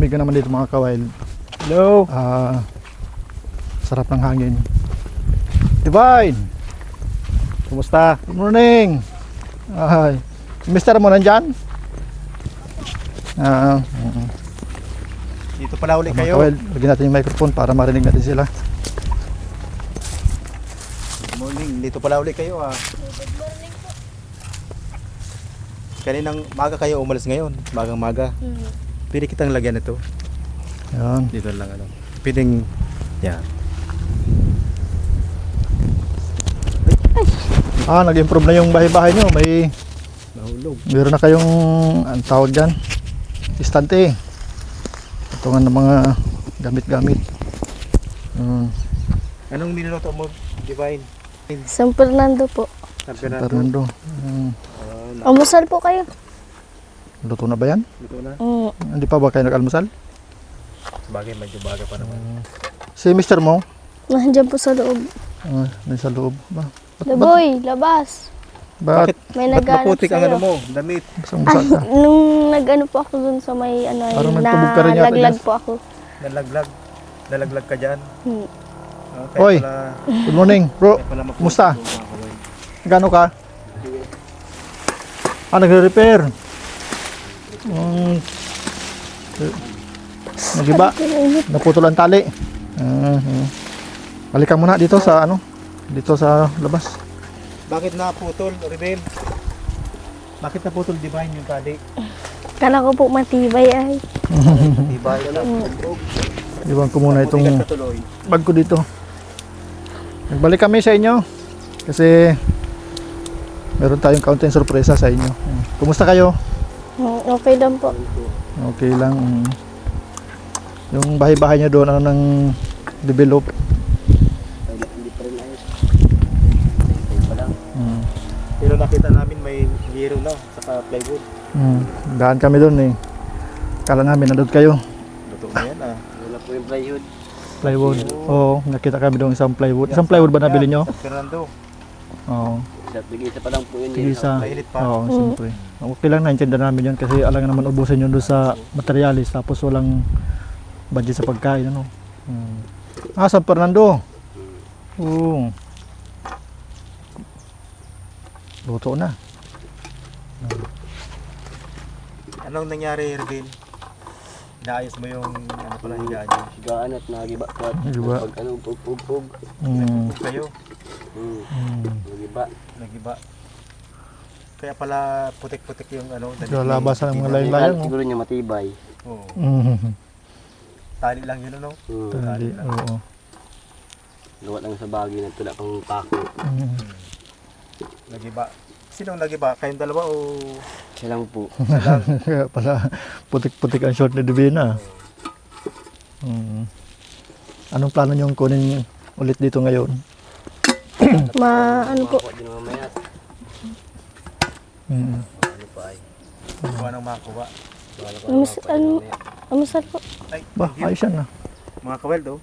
Lamig ka naman dito mga kawail. Hello. Sarap ng hangin. Divine. Kumusta? Good morning. Ay, mister mo nandyan? Dito pala ulit Mga kayo. kawail, lagyan natin yung microphone para marinig natin sila. Good morning. Dito pala ulit kayo ah. Good morning po. Kaninang maga kayo umalis ngayon. Magang maga. Pwede kitang lagyan ito. Yan. Dito lang ano. Pwedeng yan. Nag-improve na yung bahay-bahay nyo. Nahulog. Meron na kayong ang tawag dyan, istante. Ito nga ng mga gamit-gamit. Anong niluto mo, Divine? San Fernando po. San Fernando. Almusal po kayo. Luto na ba yan? Luto na. Hindi pa ba kayo nag-almusal? Bagay, medyo baga pa naman. Si mister mo? Nandiyan po sa loob. Nasa loob ba? Laboy, labas. Bakit? May Ba't naghanap maputik ang ano sa'yo. mo? Damit. Basang-basa ka? Nung nag-ano po ako dun sa may ano, Parang yung nagtubog ka rin yata nalaglag dyan. po ako. Nalaglag. Nalaglag ka dyan. Kaya Hoy. pala, Good morning, bro. kaya pala maputik Kumusta? yung mga kaway. Gano ka? Nagre-repair. Nagiba. Naputol ang tali. Balikan muna dito sa ano? Dito sa labas. Bakit naputol, Rebel? Bakit naputol, Divine, yung tali? Kala ko po matibay ay. Tibay lang. Iwan ko muna itong Putikan ka tuloy. bag ko dito. Nagbalik kami sa inyo kasi meron tayong kaunting sorpresa sa inyo. Kumusta kayo? Okay lang po. Okay lang. Yung bahay-bahay niyo doon, ano nang develop? Hindi pa rin ayos. Pero nakita namin may hero na, saka plywood. Daan kami doon eh. Kala namin nandun kayo. Luto na yan ah. Wala po yung plywood. Plywood. Oo, nakita kami doon isang plywood. Isang plywood ba nabili nyo? San Fernando. Oo. Tig-isa pa lang po yun. Tig-isa. Mainit pa. Oo, siyempre. Okay lang, naintindihan namin yun kasi alam naman ubusin yun doon sa materialis tapos walang budget sa pagkain. Ano? San Fernando. Oo. Luto na. Anong nangyari, Ervin? Naayos mo yung ano pala higaan nyo? Higaan at nagiba po at Nagiba. pag ano, pug-pug-pug. Nagpupog kayo? Nagiba. Nagiba. Kaya pala putik-putik yung ano. Lalabasan ng mga Layan layan-layan. siguro niya matibay. Oo. Mm. Tali lang yun ano? Tali, oo. Gawa lang sa bagay na tula pang pako. Nagiba. Sinong nagiba? Kayong dalawa o Siya lang po. isa lang? Kaya pala putik-putik ang short ni Divina. Anong plano niyong kunin ulit dito ngayon? Ano po? Makuha din mamaya. Ano pa ay. Kung anong makuha. Bahala ko Almusal po. Ay, Ba, thank you. ayos yan na. Mga kawel do.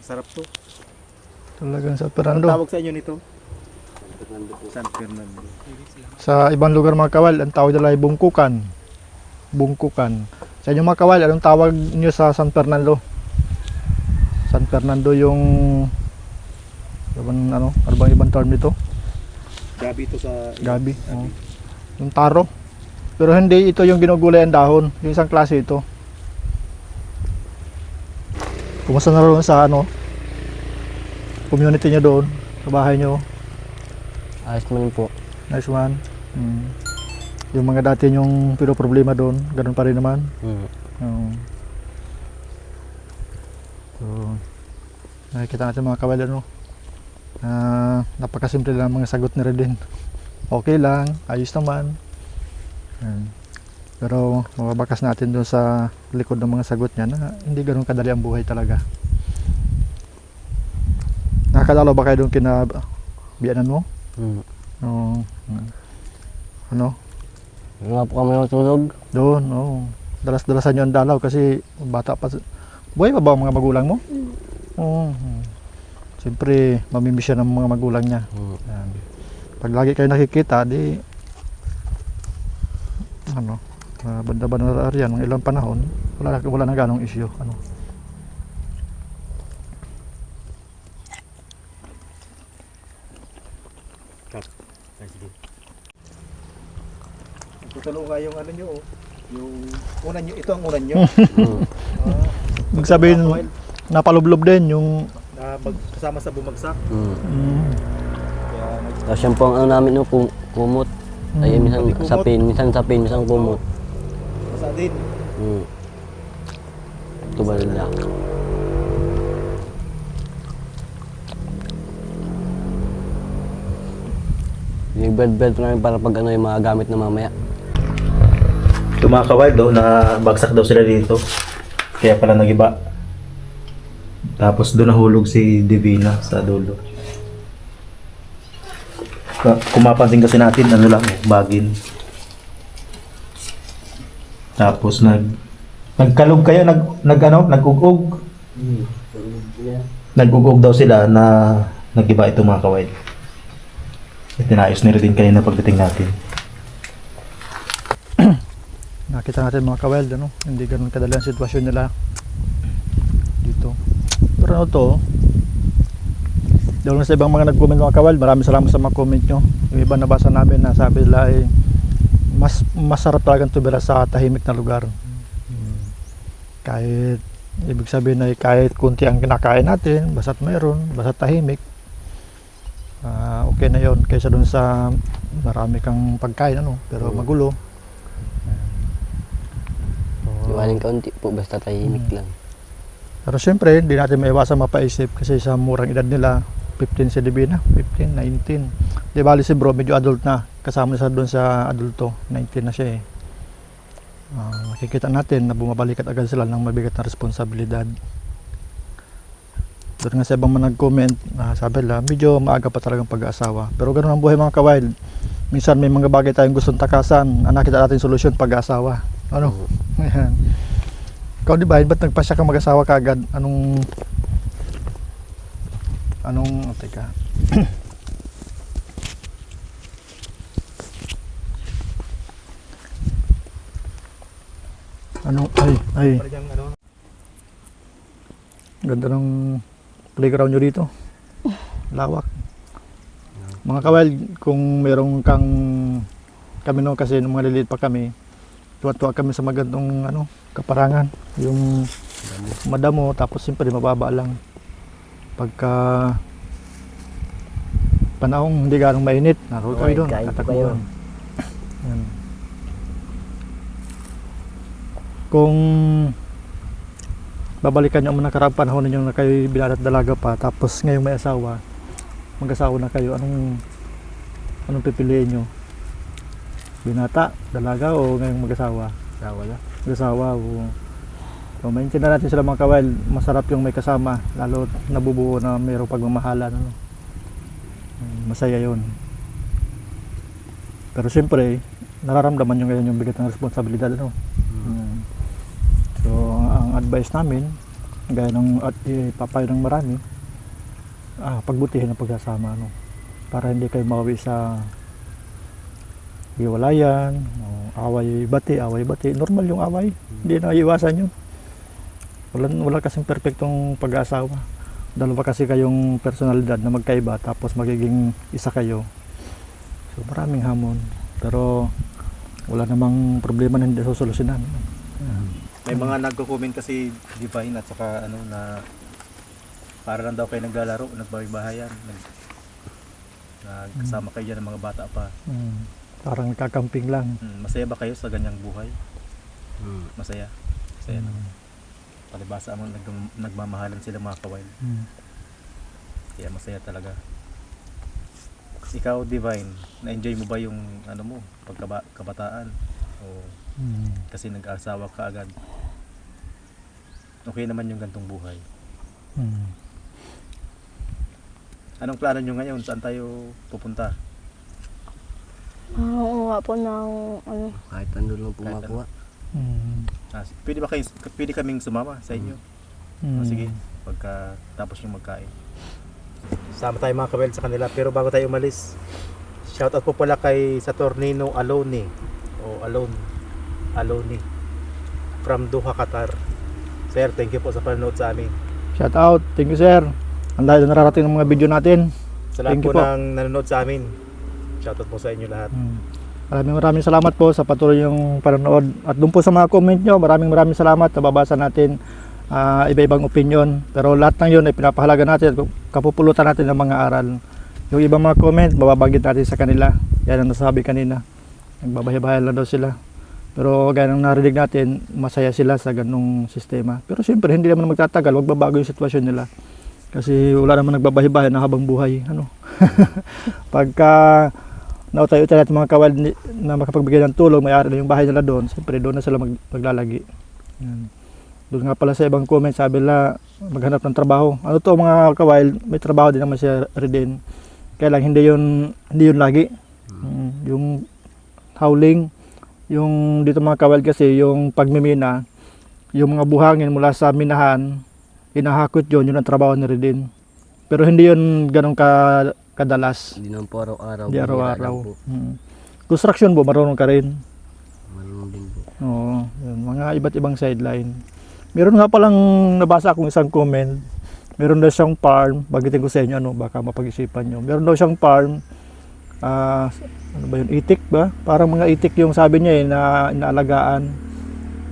Sarap to. Talagang sa Ano Fernando. tawag sa inyo nito? Fernando po. San Fernando. Sa ibang lugar mga kawal, ang tawag nila ay bungkukan. Bungkukan. Sa inyo mga kawal, anong tawag niyo sa San Fernando? San Fernando yung ano bang ibang term nito? Gabi ito sa Gabi. Oh. Yung taro. Pero hindi ito yung ginugulay ang dahon. Yung isang klase ito. Kumusta na rin sa ano? Community niyo doon? Sa bahay niyo? Ayos naman po. Nice one. Yung mga dati yung problema doon, ganun pa rin naman. Oo. So, nakikita natin mga kawal ano. Napakasimple lang mga sagot ni Redin. Okay lang, ayos naman. Pero mababakas natin doon sa likod ng mga sagot niya na hindi ganun kadali ang buhay talaga. Nakakadalaw ba kayo doon kina biyanan mo? Oo. Ano? Nga po kami natulog. Doon, oo. Dalas-dalasan nyo ang dalaw kasi bata pa. Buhay pa ba ang mga magulang mo? Oo. Siyempre, mamimiss siya ng mga magulang niya. Yan. Pag lagi kayo nakikita, di ano, banda-banda na riyan, ng ilang panahon, Wala na ganong issue. Ano. Tutulong nga yung ano nyo, oh. Yung unan nyo, ito ang unan nyo. Mm. Ibig sabihin, napalublob din yung... Na kasama sa bumagsak. Mm, Kaya Tapos yan po ang ano namin no, kumot. Ay, minsan Kumot. sapin, minsan kumot. masa din. Tubal na. Yung belt namin para pag ano yung mga gamit na mamaya. Yung mga kawild, na bagsak daw sila dito. Kaya pala nagiba. Tapos doon nahulog si Divina sa dulo. Kung mapansin kasi natin, ano lang, bagin. Tapos nagkalog kayo, nag-ugog. Nag-ugog daw sila na nagiba itong mga kawild. Tinayos na rin kanina pagdating natin. nakita natin mga kawild, ano? Hindi ganun kadali ang sitwasyon nila dito. Pero ano to, dahil sa ibang mga nag-comment mga kawild, maraming salamat sa mga comment nyo. Yung iba nabasa namin na sabi nila ay mas masarap talagang tumira sa tahimik na lugar. Kahit ibig sabihin ay kahit kunti ang kinakain natin, basta't mayroon, basta't tahimik, okay na yon kaysa dun sa marami kang pagkain, ano, pero magulo. Iwaling kaunti po, basta tahimik lang. Pero siyempre, hindi natin maiwasan mapaisip kasi sa murang edad nila, 15 si Divina, 15, 19. Di bali si bro, medyo adult na. Kasama siya doon sa adulto, 19 na siya eh. Makikita natin na bumabalikat agad sila ng mabigat na responsibilidad. Doon nga sa ibang mga nag-comment, sabi nila, medyo maaga pa talagang pag-aasawa. Pero ganun ang buhay mga kawild. Minsan may mga bagay tayong gustong takasan, nakita natin solusyon pag-aasawa. Ano? Ayan. Ikaw di ba, ba't nagpasya kang mag-asawa kaagad? Teka. Ay. Ganda ng playground nyo dito. Lawak. Mga kawild, kung merong kami noon kasi nung mga liliit pa kami, tuwa-tuwa kami sa magandang kaparangan. Yung madamo, tapos siyempre mababa lang. Pagka panahong hindi ganong mainit, naroon kami doon. Kain po Tatakbuhan. kayo. Yan. Kung babalikan nyo ang nakarang panahon ninyo na kayo binata at dalaga pa, tapos ngayong may asawa, mag-asawa na kayo, anong pipiliin nyo? Binata, dalaga o ngayong mag-asawa? Sawa na. Mag-asawa o... So, maintindihan natin sila mga kawild, masarap yung may kasama, lalo nabubuo na mayroong pagmamahalan. Masaya yun. Pero siyempre, nararamdaman nyo ngayon yung bigat ng responsibilidad. So, ang advice namin, gaya ng ipapayo ng marami, pagbutihin ang pagsasama, para hindi kayo makawi sa hiwalayan, away bati. Normal yung away, hindi na iwasan yun. Wala kasing perfectong pag-aasawa. Dalawa kasi kayong personalidad na magkaiba, tapos magiging isa kayo. So maraming hamon, pero wala namang problema na hindi sosolusyonan. May mga nagko-comment kasi Divine at saka na para lang daw kayo naglalaro, nagbahay-bahayan, nagkasama kayo dyan ng mga bata pa. Parang nagkakamping lang. Masaya ba kayo sa ganyang buhay? Masaya. Masaya na. Palibasa mo, nagmamahalan sila mga kawild. Kaya masaya talaga. Ikaw, Divine, na-enjoy mo ba yung pagkabataan? O kasi nag-asawa ka agad? Okay naman yung gantong buhay. Anong plano nyo ngayon? Saan tayo pupunta? Nga po ng Kahit ano lang po Kahit makuha. Pwede kaming sumama sa inyo? O sige, pagka tapos yung magkain. Sama tayo mga kawild sa kanila, pero bago tayo umalis, shoutout po pala kay Saturnino Alone o Alone. from Doha, Qatar. Sir, thank you po sa panonood sa amin. Shout out. Thank you, sir. Ang dahil na nararating ng mga video natin. Sa lahat Thank you po po. ng nanonood sa amin. Shoutout po sa inyo lahat. Maraming salamat po sa patuloy yung panonood. At doon po sa mga comment nyo, maraming salamat. Nababasa natin iba-ibang opinion. Pero lahat ng yun ay pinapahalaga natin. Kapupulutan natin ng mga aral. Yung ibang mga comment, mababanggit natin sa kanila. Yan ang nasabi kanina. Nagbabahay-bahay lang daw sila. Pero gaya ng narinig natin, masaya sila sa ganung sistema. Pero siyempre, hindi naman magtatagal. Huwag babago yung sitwasyon nila. Kasi wala naman nagbabahay-bahay na habang buhay. Ano? Pagka nautayo-utayo natin mga kawal na makapagbigay ng tulong, may-ari na yung bahay nila doon, siyempre doon na sila maglalagi. Yan. Doon nga pala sa ibang comment, sabi nila maghanap ng trabaho. Ano to mga kawal, may trabaho din naman si Reden. Kaya lang hindi yun lagi. Yung howling, yung dito mga kawal kasi, yung pagmimina, yung mga buhangin mula sa minahan, hinahakot yun ang trabaho ni Reden. Pero hindi yun ganun kadalas. Hindi naman po araw-araw. Hindi bihira araw-araw. lang po. Construction po, marunong ka rin. Marunong din po. Oo, yun, mga iba't ibang sideline. Meron nga palang nabasa akong isang comment. Meron daw siyang farm, bagitin ko sa inyo, ano, baka mapag-isipan nyo. Meron daw siyang farm, ano ba yun, itik ba? Parang mga itik yung sabi niya na inaalagaan.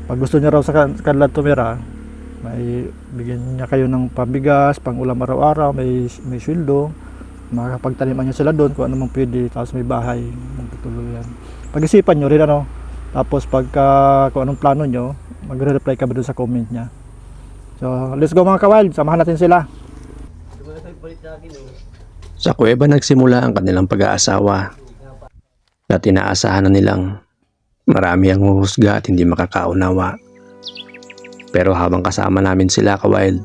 Pag gusto niya raw sa kanila tumira, may bigyan niya kayo ng pabigas, pang ulam araw-araw, may sweldo. Makakapagtaniman niya sila doon kung ano mang pwede, tapos may bahay, magtutuluyan. Pag-isipan nyo rin, ano, tapos pagka kung anong plano nyo, magre-reply ka ba doon sa comment niya. So, let's go mga kawal, samahan natin sila. Sa kuweba nagsimula ang kanilang pag-aasawa na tinaasahan na nilang marami ang huhusga at hindi makakaunawa. Pero habang kasama namin sila ka-wild,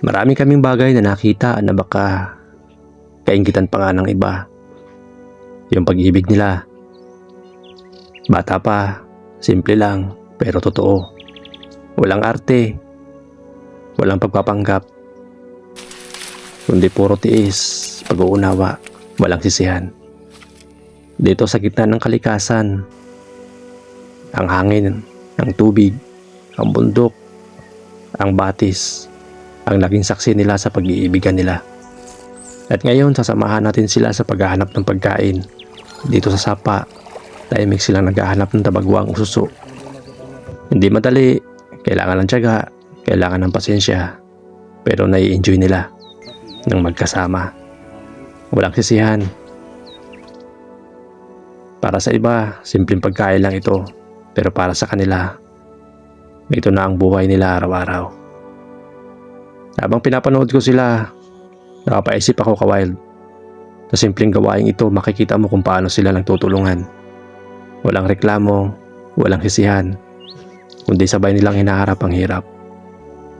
marami kaming bagay na nakita na baka kainggitan pa nga ng iba. Yung pag-ibig nila. Bata pa, simple lang, pero totoo. Walang arte, walang pagpapanggap, kundi puro tiis, pag-uunawa, walang sisihan. Dito sa gitna ng kalikasan, ang hangin, ang tubig, ang bundok, ang batis, ang naging saksi nila sa pag-iibigan nila. At ngayon, sasamahan natin sila sa paghahanap ng pagkain. Dito sa sapa, tahimik silang naghahanap ng tabagwang ususo. Hindi madali, kailangan ng tiyaga, kailangan ng pasensya, pero nai-enjoy nila ng magkasama. Walang sisihan. Para sa iba, simpleng pagkain lang ito, pero para sa kanila, ito na ang buhay nila araw-araw. Habang pinapanood ko sila, nakapaisip ako ka-wild. Sa simpleng gawain ito, makikita mo kung paano sila nagtutulungan. Walang reklamo, walang sisihan, kundi sabay nilang hinaharap ang hirap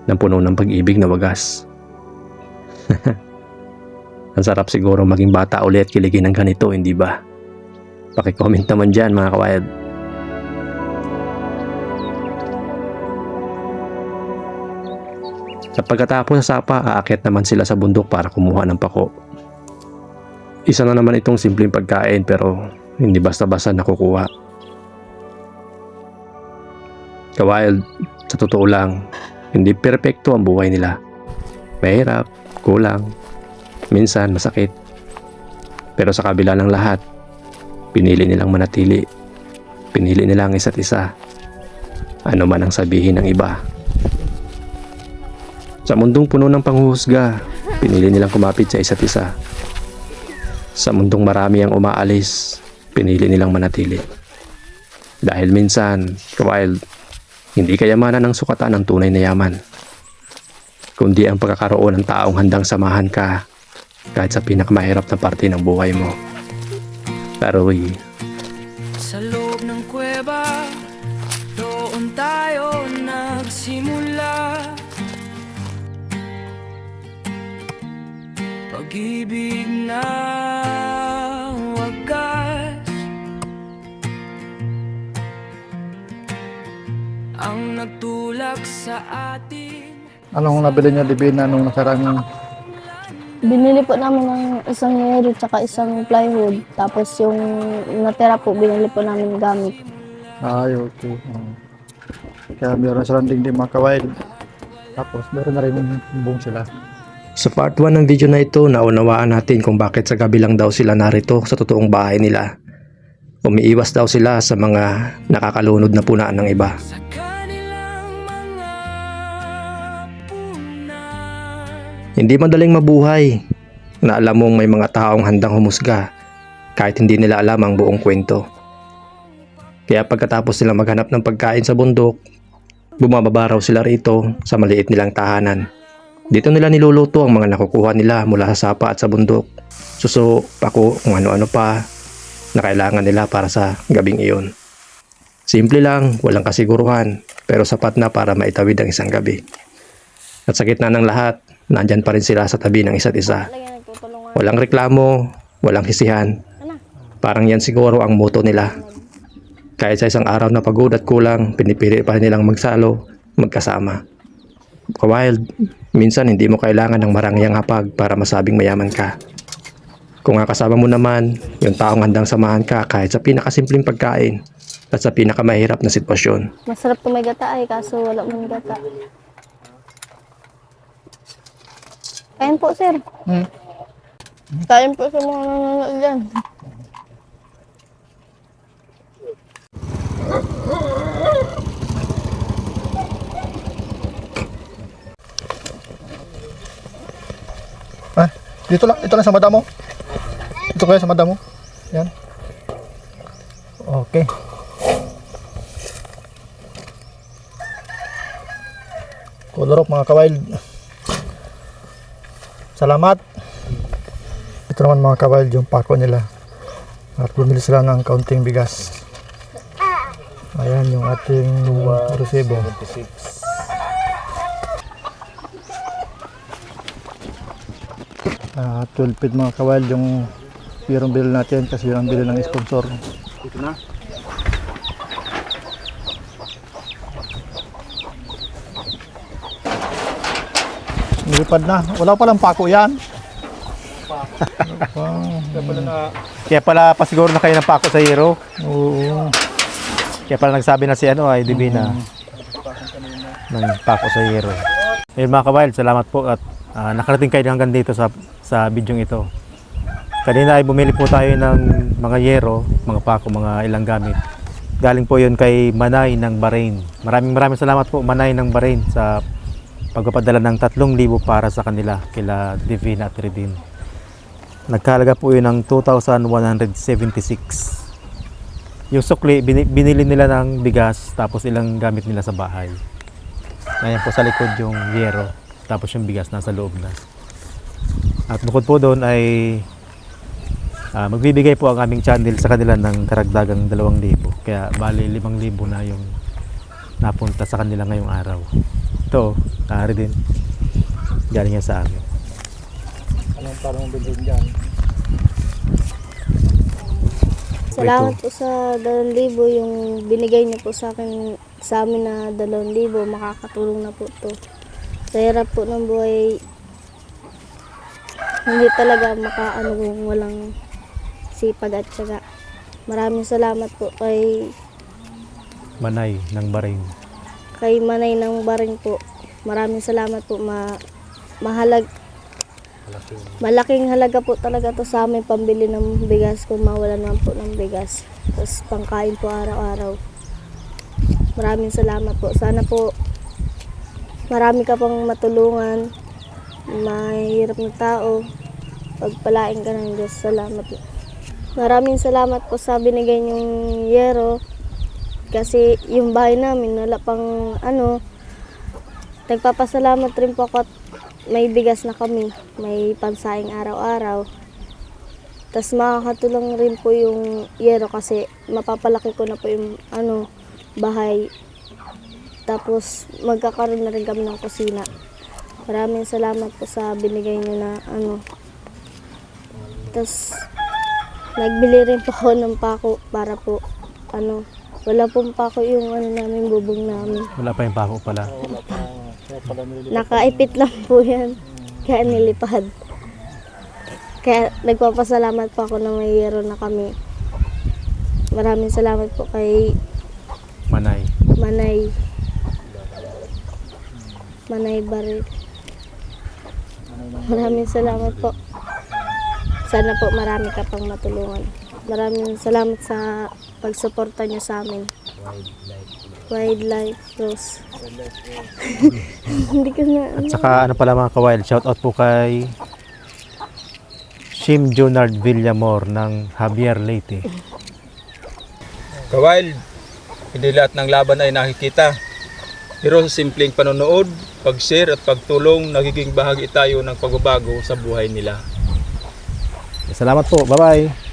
ng puno ng pag-ibig na wagas. Ang sarap siguro maging bata ulit, kiligin ng ganito, hindi ba? Paki-comment naman dyan mga kawayad. Sa pagkatapos sa sapa, aakyat naman sila sa bundok para kumuha ng pako. Isa na naman itong simpleng pagkain pero hindi basta-basta nakukuha. Kawild, sa totoo lang, hindi perpekto ang buhay nila. Mahirap, kulang, minsan masakit. Pero sa kabila ng lahat, pinili nilang manatili. Pinili nilang isa't isa. Ano man ang sabihin ng iba. Sa mundong puno ng panghuhusga, pinili nilang kumapit sa isa't isa. Sa mundong marami ang umaalis, pinili nilang manatili. Dahil minsan, kawild, hindi kayamanan ang sukatan ng tunay na yaman, kundi ang pagkakaroon ng taong handang samahan ka kahit sa pinakamahirap na parte ng buhay mo. Karoy. Sa loob ng kuweba, doon tayo nagsimula. Pag-ibig na wagas ang nagtulak sa atin. Anong nabili niya, Divina, nung nakarang? Binili po namin ng isang yero tsaka isang plywood. Tapos yung natira po, binili po namin gamit. Ay, okay. Kaya meron silang dingding mga kawail. Tapos meron na rin buong sila. Sa part 1 ng video na ito, naunawaan natin kung bakit sa gabi lang daw sila narito sa totoong bahay nila. Umiiwas daw sila sa mga nakakalunod na punaan ng iba. sa kanilang mga punan. Hindi madaling mabuhay na alam mong may mga taong handang humusga kahit hindi nila alam ang buong kwento. Kaya pagkatapos nila maghanap ng pagkain sa bundok, bumababa raw sila rito sa maliit nilang tahanan. Dito nila niluluto ang mga nakukuha nila mula sa sapa at sa bundok. Suso, pako, kung ano-ano pa na kailangan nila para sa gabing iyon. Simple lang, walang kasiguruhan, pero sapat na para maitawid ang isang gabi. At sa gitna ng lahat, nandyan pa rin sila sa tabi ng isa't isa. Lagi nagtutulungan. Walang reklamo, walang sisihan. Parang yan siguro ang motto nila. Kahit sa isang araw na pagod at kulang, pinipili pa rin nilang magsalo, magkasama. Kawild, minsan hindi mo kailangan ng marangyang hapag para masabing mayaman ka. Kung ang kasama mo naman, yung taong handang samahan ka kahit sa pinakasimpleng pagkain at sa pinakamahirap na sitwasyon. Masarap to may gata ay, kaso wala man gata. Kain po, sir. Kain po sa mga nanonood dyan. Ah, ito lang sa madamo. Ito kaya sa madamo. Yan. Okay. Color of mga kawild. Salamat. Ito naman mga kawild yung pako nila. At bumili sila ng kaunting bigas. Ayan yung ating resibo. 12 feet mga kawild yung pirong bill natin kasi yun ang bill ng sponsor. Ito na. Nilipad na. Wala palang pako yan. Wow. Kaya pala pasiguro na kayo ng pako sa hero. Oo. Kaya pala nagsabi na si ay Divina ng pako sa hero. Ayun mga kawild, salamat po at nakarating kayo hanggang dito sa bidyong ito. Kanina ay bumili po tayo ng mga yero, mga pako, mga ilang gamit. Galing po yun kay Manay ng Bahrain. Maraming salamat po Manay ng Bahrain sa pagpapadala ng 3,000 para sa kanila kila Divina at Redin. Nagkahalaga po yun ng 2,176. Yung sukli, binili nila ng bigas tapos ilang gamit nila sa bahay. Ayan po sa likod yung yero, tapos yung bigas nasa loob na. At bukod po doon ay magbibigay po ang aming channel sa kanila ng karagdagang 2,000. Kaya bali 5,000 na yung napunta sa kanila ngayong araw. Ito, Redin, galing yan sa amin. Anong parang bilhin dyan? Salamat po sa 2,000 yung binigay niyo po sa akin, sa amin na 2,000. Makakatulong na po to. Sa hirap po ng buhay, hindi talaga makaano kung walang sipag at syaga. Maraming salamat po kay Manay ng Bahrain. Manay ng Bahrain po. Maraming salamat po. Malaking halaga po talaga to sa amin pambili ng bigas kung mawalan naman po ng bigas. Tapos pangkain po araw-araw. Maraming salamat po. Sana po marami ka pang matulungan. Mahirap na tao. Pagpalain ka ng Diyos. Salamat po. Maraming salamat po sa binigay niyong yero. Kasi yung bahay namin wala pang nagpapasalamat rin po ako at may bigas na kami, may pansaing araw-araw. Tapos makakatulong rin po yung yero kasi mapapalaki ko na po yung bahay. Tapos magkakaroon na rin kami ng kusina. Maraming salamat po sa binigay niyo na Tapos nagbili rin po ako ng pako para po wala pong pako yung namin, bubong namin. Wala pa yung pako pala. Nakaipit lang po yan. Kaya nilipad. Kaya nagpapasalamat po ako na may yero na kami. Maraming salamat po kay Manay. Manay. Manay Baril. Maraming salamat po. Sana po marami ka pang matulungan. Maraming salamat sa pagsuporta niyo sa amin. Wildlife Rose. Hindi ko na... At saka ano pala mga kawild, shoutout po kay Shim Junard Villamor ng Javier Leyte. Kawild, hindi lahat ng laban ay nakikita. Pero sa simpleng panonood, pag-share at pagtulong, nagiging bahagi tayo ng pagbabago sa buhay nila. Salamat po. Bye-bye.